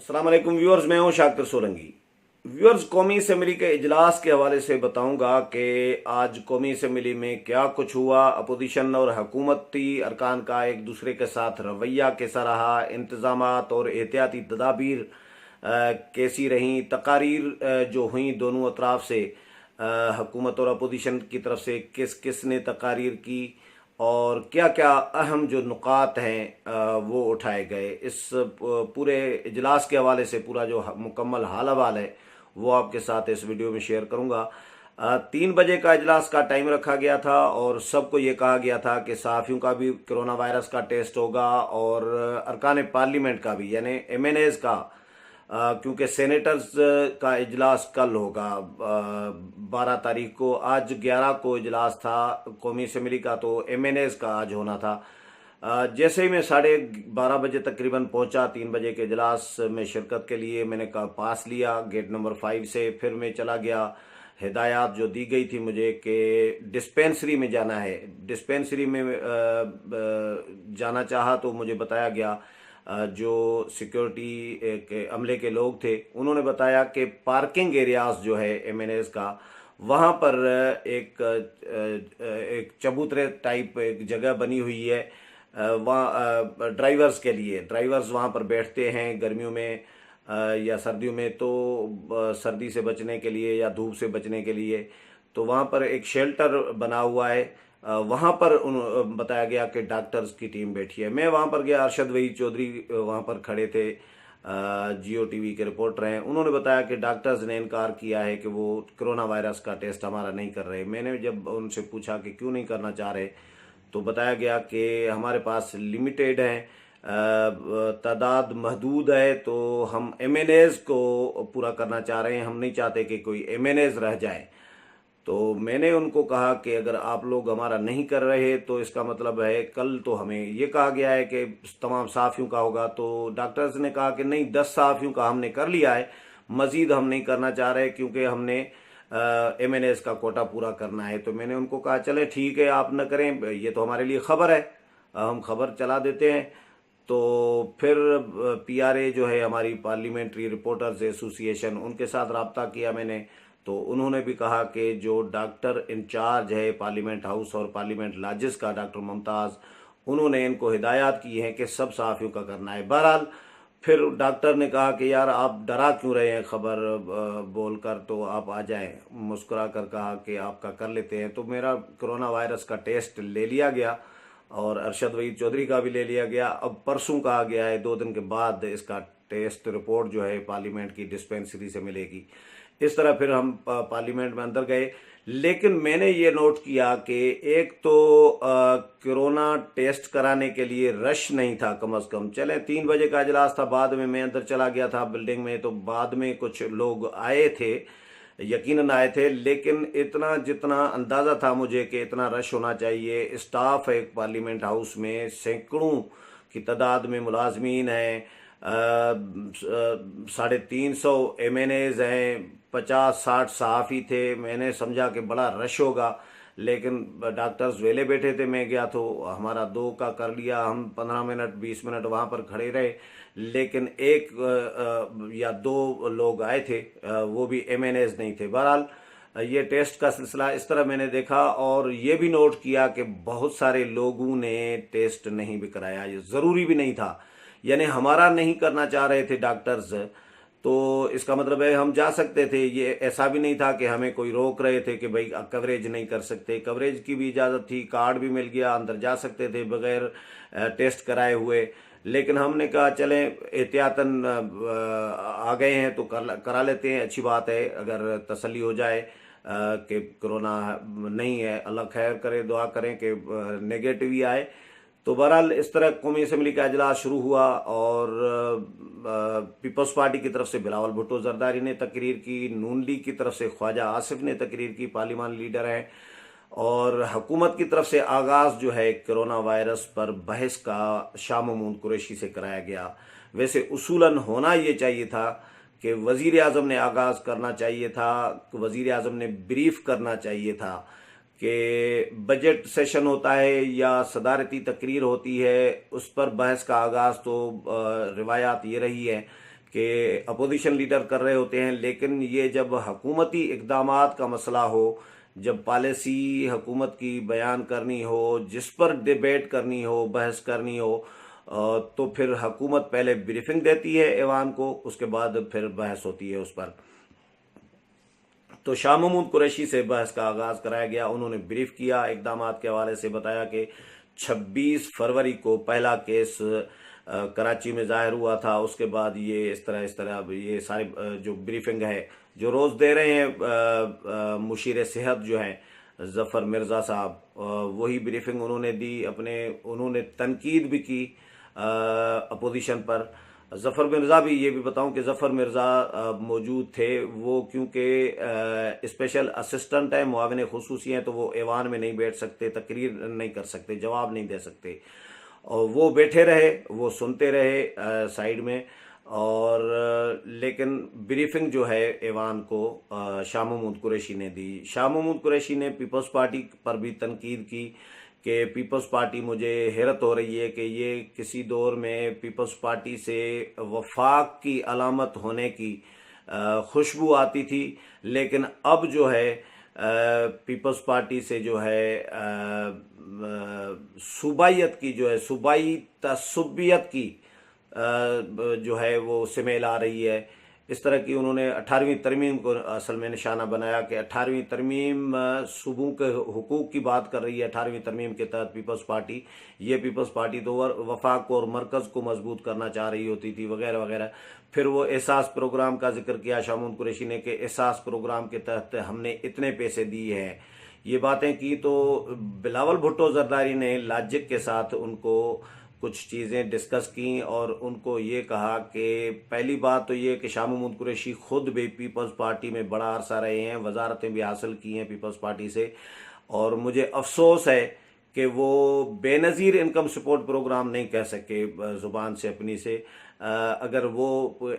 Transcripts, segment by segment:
अस्सलाम वालेकुम व्यूअर्स, मैं हूं शाकिर सोलंकी। व्यूअर्स, कौमी असम्बली के इजलास के हवाले से बताऊंगा कि आज कौमी असम्बली में क्या कुछ हुआ। अपोजिशन और हुकूमती अरकान का एक दूसरे के साथ रवैया कैसा रहा, इंतजामात और एहतियाती तदाबीर कैसी रहीं, तकारीर जो हुई दोनों अतराफ से, हुकूमत और अपोजिशन की तरफ से किस किस ने तकारीर की और क्या क्या अहम जो नुकात हैं वो उठाए गए। इस पूरे इजलास के हवाले से पूरा जो मुकम्मल हाल हवाल है वो आपके साथ इस वीडियो में शेयर करूंगा। 3 बजे का इजलास का टाइम रखा गया था और सबको ये कहा गया था कि सहाफ़ियों का भी कोरोना वायरस का टेस्ट होगा और अरकान पार्लियामेंट का भी, यानी MNAs का, क्योंकि सेनेटर्स का इजलास कल होगा 12 तारीख को। आज 11 को इजलास था कौमी असम्बली का, तो MNAs का आज होना था। जैसे ही मैं 12:30 तकरीबन पहुंचा 3 बजे के इजलास में शिरकत के लिए, मैंने का पास लिया गेट नंबर 5 से। फिर मैं चला गया, हिदायत जो दी गई थी मुझे कि डिस्पेंसरी में जाना है। डिस्पेंसरी में जाना चाहा तो मुझे बताया गया, जो सिक्योरिटी के अमले के लोग थे उन्होंने बताया कि पार्किंग एरियाज जो है MNAs का, वहाँ पर एक चबूतरे टाइप एक जगह बनी हुई है। वहाँ ड्राइवर्स के लिए, ड्राइवर्स वहाँ पर बैठते हैं गर्मियों में या सर्दियों में, तो सर्दी से बचने के लिए या धूप से बचने के लिए, तो वहाँ पर एक शेल्टर बना हुआ है। वहाँ पर बताया गया कि डॉक्टर्स की टीम बैठी है। मैं वहाँ पर गया, अरशद वहीद चौधरी वहाँ पर खड़े थे, जियो टीवी के रिपोर्टर हैं। उन्होंने बताया कि डॉक्टर्स ने इनकार किया है कि वो कोरोना वायरस का टेस्ट हमारा नहीं कर रहे। मैंने जब उनसे पूछा कि क्यों नहीं करना चाह रहे, तो बताया गया कि हमारे पास लिमिटेड है, तादाद महदूद है, तो हम MNAs को पूरा करना चाह रहे हैं, हम नहीं चाहते कि कोई MNAs रह जाए। तो मैंने उनको कहा कि अगर आप लोग हमारा नहीं कर रहे तो इसका मतलब है, कल तो हमें ये कहा गया है कि तमाम सहाफ़ियों का होगा, तो डॉक्टर्स ने कहा कि नहीं, 10 सहाफ़ियों का हमने कर लिया है, मज़ीद हम नहीं करना चाह रहे क्योंकि हमने MNAs का कोटा पूरा करना है। तो मैंने उनको कहा चलें ठीक है, आप न करें, ये तो हमारे लिए ख़बर है, हम खबर चला देते हैं। तो फिर PRA जो है हमारी पार्लियामेंट्री रिपोर्टर्स एसोसिएशन, उनके साथ रब्ता किया मैंने, तो उन्होंने भी कहा कि जो डॉक्टर इंचार्ज है पार्लियामेंट हाउस और पार्लियामेंट लॉजेस का, डॉक्टर मुमताज़, उन्होंने इनको हिदायत की हैं कि सब सहाफ़ियों का करना है। बहरहाल फिर डॉक्टर ने कहा कि यार आप डरा क्यों रहे हैं खबर बोलकर, तो आप आ जाएं। मुस्कुरा कर कहा कि आपका कर लेते हैं। तो मेरा कोरोना वायरस का टेस्ट ले लिया गया और अरशद वहीद चौधरी का भी ले लिया गया। अब परसों कहा गया है 2 दिन के बाद इसका टेस्ट रिपोर्ट जो है पार्लियामेंट की डिस्पेंसरी से मिलेगी। इस तरह फिर हम पार्लियामेंट में अंदर गए। लेकिन मैंने ये नोट किया कि एक तो कोरोना टेस्ट कराने के लिए रश नहीं था कम अज़ कम। चले 3 बजे का इजलास था, बाद में मैं अंदर चला गया था बिल्डिंग में, तो बाद में कुछ लोग आए थे, यकीनन आए थे, लेकिन इतना जितना अंदाज़ा था मुझे कि इतना रश होना चाहिए। स्टाफ है पार्लियामेंट हाउस में, सैकड़ों की तादाद में मुलाजमीन हैं, 350 MNAs हैं, 50-60 सहाफ़ी थे। मैंने समझा कि बड़ा रश होगा, लेकिन डॉक्टर्स वेले बैठे थे। मैं गया तो हमारा 2 का कर लिया, हम 15 मिनट 20 मिनट वहाँ पर खड़े रहे, लेकिन एक या 2 लोग आए थे, वो भी MNAs नहीं थे। बहरहाल ये टेस्ट का सिलसिला इस तरह मैंने देखा और ये भी नोट किया कि बहुत सारे लोगों ने टेस्ट नहीं भी कराया, ये ज़रूरी भी नहीं था, यानी हमारा नहीं करना चाह रहे थे डॉक्टर्स, तो इसका मतलब है हम जा सकते थे। ये ऐसा भी नहीं था कि हमें कोई रोक रहे थे कि भाई कवरेज नहीं कर सकते। कवरेज की भी इजाज़त थी, कार्ड भी मिल गया, अंदर जा सकते थे बगैर टेस्ट कराए हुए। लेकिन हमने कहा चलें एहतियातन आ गए हैं तो करा लेते हैं, अच्छी बात है, अगर तसल्ली हो जाए कि कोरोना नहीं है, अल्लाह खैर करे, दुआ करें कि नेगेटिव ही आए। तो बहरहाल इस तरह कौमी असम्बली का इजलास शुरू हुआ और पीपल्स पार्टी की तरफ से बिलावल भुट्टो जरदारी ने तकरीर की, नून लीग की तरफ से ख्वाजा आसिफ ने तकरीर की, पार्लियामान लीडर हैं, और हुकूमत की तरफ से आगाज़ जो है कोरोना वायरस पर बहस का शाह महमूद कुरैशी से कराया गया। वैसे उसूलन होना ये चाहिए था कि वज़ीर आज़म ने आगाज़ करना चाहिए था, वज़ीर आज़म ने ब्रीफ करना चाहिए था कि बजट सेशन होता है या सदारती तकरीर होती है, उस पर बहस का आगाज़ तो रिवायात ये रही है कि अपोजिशन लीडर कर रहे होते हैं, लेकिन ये जब हुकूमती इक़दामात का मसला हो, जब पॉलिसी हुकूमत की बयान करनी हो, जिस पर डिबेट करनी हो, बहस करनी हो, तो फिर हुकूमत पहले ब्रीफिंग देती है ऐवान को, उसके बाद फिर बहस होती है उस पर। तो शाह महमूद कुरैशी से बहस का आगाज़ कराया गया। उन्होंने ब्रीफ किया, इक़दामात के हवाले से बताया कि 26 फरवरी को पहला केस कराची में ज़ाहिर हुआ था। उसके बाद ये इस तरह ये सारे जो ब्रीफिंग है जो रोज़ दे रहे हैं मुशीर सेहत जो हैं ज़फ़र मिर्ज़ा साहब, वही ब्रीफिंग उन्होंने दी। उन्होंने तनकीद भी की अपोजिशन पर। ज़फ़र मिर्ज़ा भी, ये भी बताऊं कि ज़फ़र मिर्ज़ा मौजूद थे, वो क्योंकि स्पेशल असिस्टेंट है, मुआविन खुसूसी हैं, तो वो ऐवान में नहीं बैठ सकते, तकरीर नहीं कर सकते, जवाब नहीं दे सकते। और वो बैठे रहे, वो सुनते रहे साइड में। और लेकिन ब्रीफिंग जो है ऐवान को शाह महमूद कुरैशी ने दी। शाह महमूद कुरैशी ने पीपल्स पार्टी पर भी तनकीद की कि पीपल्स पार्टी, मुझे हैरत हो रही है कि ये किसी दौर में पीपल्स पार्टी से वफाक की अलामत होने की खुशबू आती थी, लेकिन अब जो है पीपल्स पार्टी से जो है सूबाइयत की, जो है सूबाई तसुबियत की जो है वो स्मेल आ रही है। इस तरह की उन्होंने 18वीं तरमीम को असल में निशाना बनाया कि 18वीं तरमीम सूबों के हुकूक की बात कर रही है। 18वीं तरमीम के तहत पीपल्स पार्टी, ये पीपल्स पार्टी तो वफाक को और मरकज़ को मजबूत करना चाह रही होती थी, वगैरह वगैरह। फिर वो एहसास प्रोग्राम का जिक्र किया शाह महमूद कुरैशी ने कि एहसास प्रोग्राम के तहत हमने इतने पैसे दिए हैं। ये बातें की तो बिलावल भुट्टो जरदारी ने लॉजिक के साथ उनको कुछ चीज़ें डिस्कस की और उनको ये कहा कि पहली बात तो ये कि शाह महमूद कुरैशी खुद भी पीपल्स पार्टी में बड़ा अरसा रहे हैं, वजारतें भी हासिल की हैं पीपल्स पार्टी से, और मुझे अफसोस है कि वो बेनज़ीर इनकम सपोर्ट प्रोग्राम नहीं कह सके ज़ुबान से अपनी से। अगर वो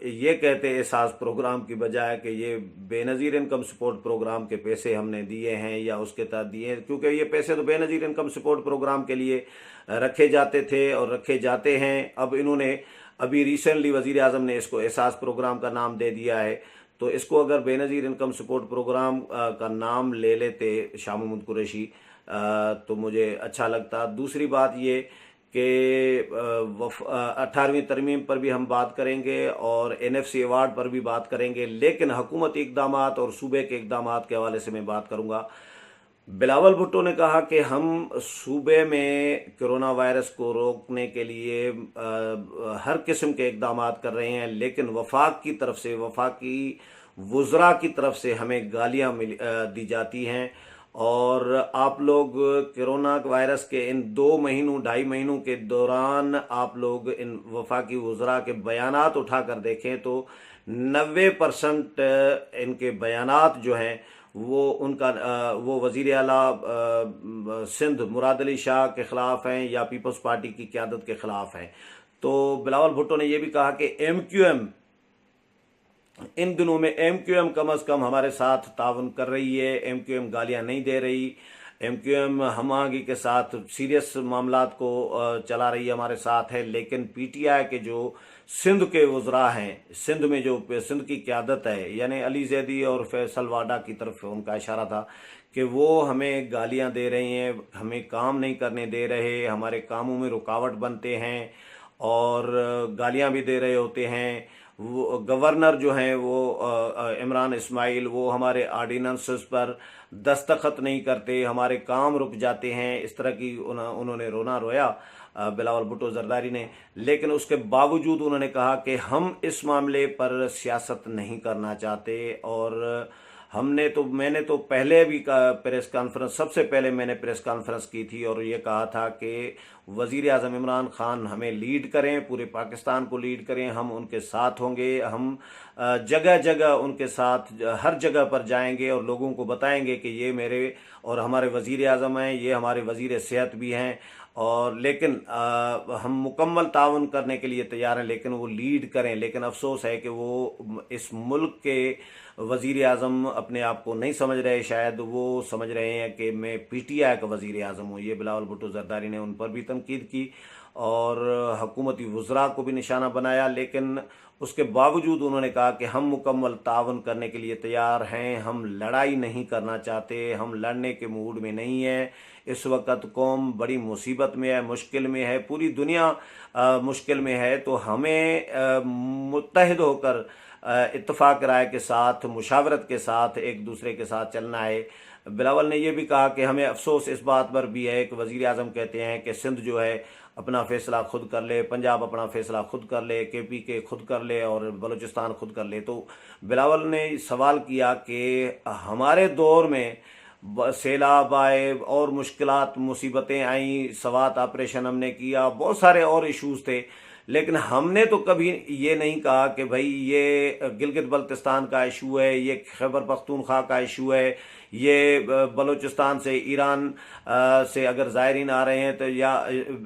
ये कहते एहसास प्रोग्राम की बजाय कि ये बेनज़ीर इनकम सपोर्ट प्रोग्राम के पैसे हमने दिए हैं या उसके तहत दिए हैं, क्योंकि ये पैसे तो बेनज़ीर इनकम सपोर्ट प्रोग्राम के लिए रखे जाते थे और रखे जाते हैं। अब इन्होंने अभी रिसेंटली वज़ीर आज़म ने इसको एहसास प्रोग्राम का नाम दे दिया है, तो इसको अगर बेनज़ीर इनकम सपोर्ट प्रोग्राम का नाम ले लेते शाह महमूद कुरैशी तो मुझे अच्छा लगता। दूसरी बात ये कि 18वीं तरमीम पर भी हम बात करेंगे और NFC अवार्ड पर भी बात करेंगे, लेकिन हुकूमती इक़दामात और सूबे के इक़दामात के हवाले से मैं बात करूँगा। बिलावल भुट्टो ने कहा कि हम सूबे में कोरोना वायरस को रोकने के लिए हर किस्म के इक़दामात कर रहे हैं, लेकिन वफाक की तरफ से, वफाकी वुज़रा की तरफ से हमें गालियाँ दी जाती हैं। और आप लोग कोरोना वायरस के इन 2 महीनों 2.5 महीनों के दौरान आप लोग इन वफाकी वुज़रा के बयानात उठा कर देखें तो 90% इनके बयानात जो हैं वो वज़ीर आला सिंध मुराद अली शाह के ख़िलाफ़ हैं या पीपल्स पार्टी की क़यादत के ख़िलाफ़ हैं। तो बिलावल भुट्टो ने यह भी कहा कि MQM इन दिनों में MQM कम अज़ कम हमारे साथ तावन कर रही है, MQM गालियां नहीं दे रही, MQM हम आगे के साथ सीरियस मामलात को चला रही है, हमारे साथ है। लेकिन PTI के जो सिंध के वज़रा हैं, सिंध में जो सिंध की क़यादत है, यानी अली ज़ैदी और फैसल वाडा की तरफ उनका इशारा था कि वो हमें गालियां दे रहे हैं, हमें काम नहीं करने दे रहे, हमारे कामों में रुकावट बनते हैं और गालियां भी दे रहे होते हैं। वो गवर्नर जो हैं वो इमरान इस्माइल, वो हमारे आर्डिनेंसेस पर दस्तखत नहीं करते, हमारे काम रुक जाते हैं। इस तरह की उन्होंने रोना रोया बिलावल भुट्टो जरदारी ने। लेकिन उसके बावजूद उन्होंने कहा कि हम इस मामले पर सियासत नहीं करना चाहते और मैंने तो पहले भी प्रेस कॉन्फ्रेंस, सबसे पहले मैंने प्रेस कॉन्फ्रेंस की थी और ये कहा था कि वज़ीर आज़म इमरान खान हमें लीड करें, पूरे पाकिस्तान को लीड करें, हम उनके साथ होंगे, हम जगह जगह उनके साथ हर जगह पर जाएंगे और लोगों को बताएंगे कि ये मेरे और हमारे वज़ीर आज़म हैं, ये हमारे वज़ीर सेहत भी हैं, और लेकिन हम मुकम्मल ताउन करने के लिए तैयार हैं, लेकिन वो लीड करें। लेकिन अफसोस है कि वो इस मुल्क के वज़ीर आज़म अपने आप को नहीं समझ रहे, शायद वो समझ रहे हैं कि मैं PTI का वज़ीर आज़म हूँ। ये बिलावल भुट्टो जरदारी ने उन पर भी तनकीद की और हुकूमती वज़रा को भी निशाना बनाया, लेकिन उसके बावजूद उन्होंने कहा कि हम मुकम्मल तावन करने के लिए तैयार हैं, हम लड़ाई नहीं करना चाहते, हम लड़ने के मूड में नहीं हैं। इस वक्त कौम बड़ी मुसीबत में है, मुश्किल में है, पूरी दुनिया मुश्किल में है, तो हमें मुत्तहिद होकर इत्तफाक राय के साथ, मुशावरत के साथ एक दूसरे के साथ चलना है। बिलावल ने यह भी कहा कि हमें अफसोस इस बात पर भी है कि वज़ीर आज़म कहते हैं कि सिंध जो है अपना फ़ैसला खुद कर ले, पंजाब अपना फ़ैसला खुद कर ले, KPK खुद कर ले और बलूचिस्तान खुद कर ले। तो बिलावल ने सवाल किया कि हमारे दौर में सैलाब आए और मुश्किलात मुसीबतें आई, सवात ऑपरेशन हमने किया, बहुत सारे और इश्यूज़ थे, लेकिन हमने तो कभी ये नहीं कहा कि भाई ये गिलगित बल्तिस्तान का इशू है, ये खैबर पख्तूनख्वा का इशू है, ये बलूचिस्तान से ईरान से अगर ज़ायरीन आ रहे हैं तो या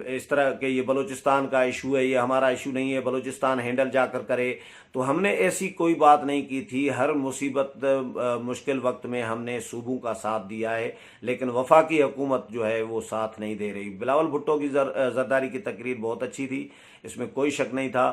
इस तरह के ये बलूचिस्तान का इशू है, ये हमारा इशू नहीं है, बलूचिस्तान हैंडल जाकर करे। तो हमने ऐसी कोई बात नहीं की थी। हर मुसीबत मुश्किल वक्त में हमने सूबों का साथ दिया है, लेकिन वफाकी हुकूमत जो है वो साथ नहीं दे रही। बिलावल भुट्टो की जरदारी की तकरीर बहुत अच्छी थी, इसमें कोई शक नहीं था।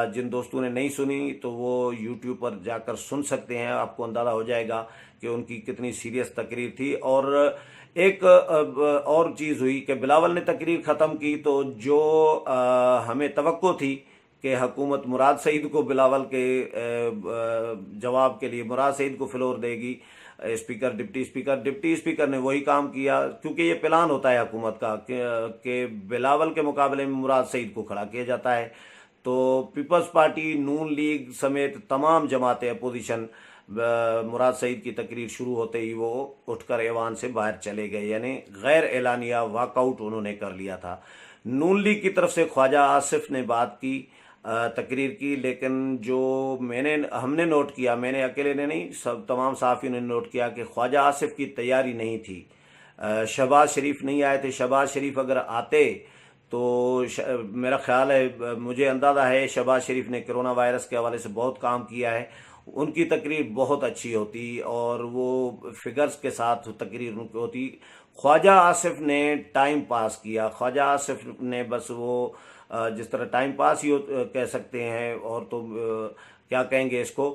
जिन दोस्तों ने नहीं सुनी तो वो यूट्यूब पर जाकर सुन सकते हैं, आपको अंदाज़ा हो जाएगा कि उनकी कितनी सीरियस तकरीर थी। और एक और चीज़ हुई कि बिलावल ने तकरीर ख़त्म की तो जो हमें तवक्को थी कि हुकूमत मुराद सईद को बिलावल के जवाब के लिए मुराद सईद को फ्लोर देगी, स्पीकर डिप्टी स्पीकर ने वही काम किया, क्योंकि ये प्लान होता है हुकूमत का कि बिलावल के मुकाबले में मुराद सईद को खड़ा किया जाता है। तो पीपल्स पार्टी, नून लीग समेत तमाम जमातें अपोजिशन मुराद सईद की तकरीर शुरू होते ही वो उठकर ऐवान से बाहर चले गए, यानी गैर एलानिया वॉकआउट उन्होंने कर लिया था। नून लीग की तरफ से ख्वाजा आसिफ ने बात की, तकरीर की, लेकिन जो हमने नोट किया, मैंने अकेले ने नहीं, सब तमाम सहाफ़ियों ने नोट किया कि ख्वाजा आसिफ की तैयारी नहीं थी। शहबाज शरीफ नहीं आए थे। शहबाज शरीफ अगर आते तो मेरा ख्याल है, मुझे अंदाज़ा है, शहबाज शरीफ ने कोरोना वायरस के हवाले से बहुत काम किया है, उनकी तकरीर बहुत अच्छी होती और वो फिगर्स के साथ तकरीर उनकी होती। ख्वाजा आसिफ ने टाइम पास किया। ख्वाजा आसिफ ने बस वो जिस तरह टाइम पास ही कह सकते हैं, और तो क्या कहेंगे इसको,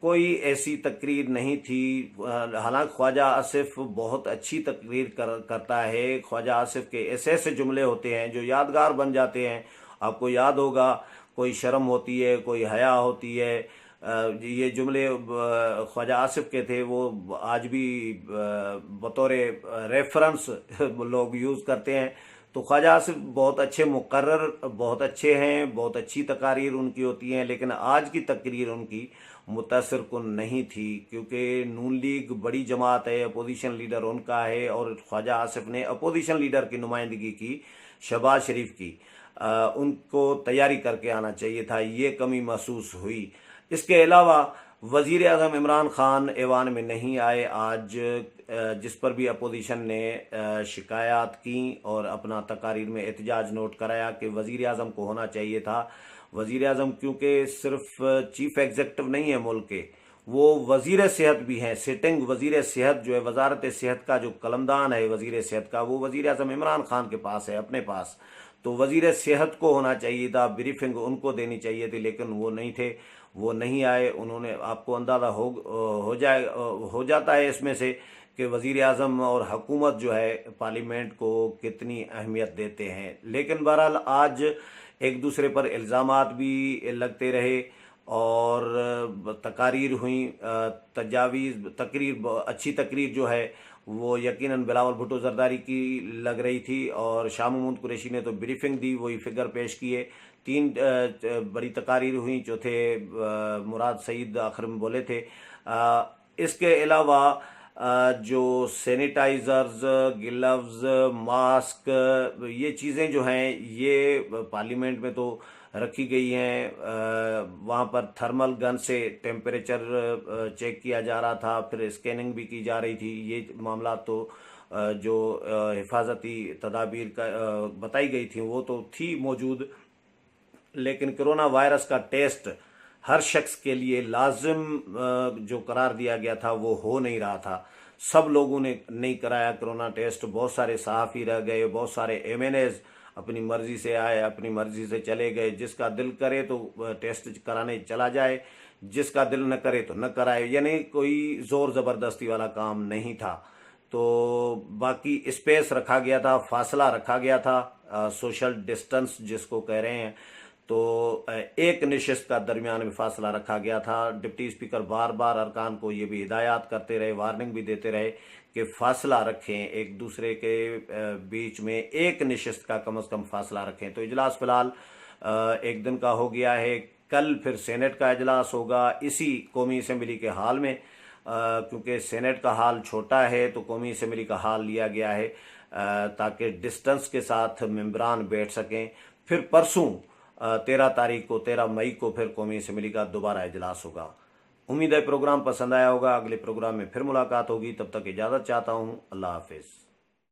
कोई ऐसी तकरीर नहीं थी। हालांकि ख्वाजा आसिफ बहुत अच्छी तकरीर करता है। ख्वाजा आसिफ के ऐसे ऐसे जुमले होते हैं जो यादगार बन जाते हैं। आपको याद होगा, कोई शर्म होती है, कोई हया होती है, ये जुमले ख्वाजा आसिफ के थे, वो आज भी बतौर रेफरेंस लोग यूज़ करते हैं। तो ख्वाजा आसिफ बहुत अच्छे मुकर्रर, बहुत अच्छे हैं, बहुत अच्छी तकारीर उनकी होती हैं, लेकिन आज की तकरीर उनकी मुतासिर कुन नहीं थी, क्योंकि नून लीग बड़ी जमात है, अपोजिशन लीडर उनका है, और ख्वाजा आसिफ ने अपोजिशन लीडर की नुमाइंदगी की, शहबाज शरीफ की। उनको तैयारी करके आना चाहिए था, ये कमी महसूस हुई। इसके अलावा वज़ीर आज़म इमरान खान ऐवान में नहीं आए आज, जिस पर भी अपोजिशन ने शिकायत की और अपना तकारीर में एहतजाज नोट कराया कि वज़ीर आज़म को होना चाहिए था। वज़ीर आज़म क्योंकि सिर्फ चीफ एग्जीक्यूटिव नहीं है मुल्क के, वो वज़ीर सेहत भी हैं। सिटिंग वज़ीर सेहत जो है, वजारत सेहत का जो कलमदान है वज़ीर सेहत का, वो वज़ीर आज़म इमरान खान के पास है, अपने पास। तो वज़ीर सेहत को होना चाहिए था, ब्रीफिंग उनको देनी चाहिए थी, लेकिन वो नहीं थे, वो नहीं आए। उन्होंने, आपको अंदाज़ा हो जाता है इसमें से कि वज़ीर आज़म और हुकूमत जो है पार्लियामेंट को कितनी अहमियत देते हैं। लेकिन बहरहाल आज एक दूसरे पर इल्ज़ामात भी लगते रहे और तकारीर हुई, तजावीज़ तकरीर, अच्छी तकरीर जो है वो यकीनन बिलावल भुट्टो जरदारी की लग रही थी, और शाह महमूद कुरैशी ने तो ब्रीफिंग दी, वही फिगर पेश किए। 3 बड़ी तकारीर हुई, चौथे मुराद सईद आखिर में बोले थे। इसके अलावा जो सैनिटाइज़र्स, ग्लव्स, मास्क, ये चीज़ें जो हैं ये पार्लियामेंट में तो रखी गई हैं। वहाँ पर थर्मल गन से टेम्परेचर चेक किया जा रहा था, फिर स्कैनिंग भी की जा रही थी। ये मामला तो जो हिफाजती तदाबीर का बताई गई थी वो तो थी मौजूद, लेकिन कोरोना वायरस का टेस्ट हर शख्स के लिए लाजिम जो करार दिया गया था वो हो नहीं रहा था। सब लोगों ने नहीं कराया कोरोना टेस्ट, बहुत सारे सहाफ़ी रह गए, बहुत सारे MNAs अपनी मर्जी से आए, अपनी मर्जी से चले गए। जिसका दिल करे तो टेस्ट कराने चला जाए, जिसका दिल न करे तो न कराए, यानी कोई जोर जबरदस्ती वाला काम नहीं था। तो बाकी स्पेस रखा गया था, फासला रखा गया था, सोशल डिस्टेंस जिसको कह रहे हैं। तो एक निशिस्त का दरमियान में फासला रखा गया था। डिप्टी स्पीकर बार बार अरकान को ये भी हिदायत करते रहे, वार्निंग भी देते रहे कि फासला रखें, एक दूसरे के बीच में एक निशिस्त का कम से कम फासला रखें। तो इजलास फिलहाल एक दिन का हो गया है। कल फिर सेनेट का इजलास होगा इसी कौमी असम्बली के हाल में, क्योंकि सेनेट का हाल छोटा है तो कौमी असम्बली का हाल लिया गया है ताकि डिस्टेंस के साथ मेंबरान बैठ सकें। फिर परसों 13 मई को फिर कौमी असम्बली का दोबारा इजलास होगा। उम्मीद है प्रोग्राम पसंद आया होगा। अगले प्रोग्राम में फिर मुलाकात होगी, तब तक इजाज़त चाहता हूँ। अल्लाह हाफिज़।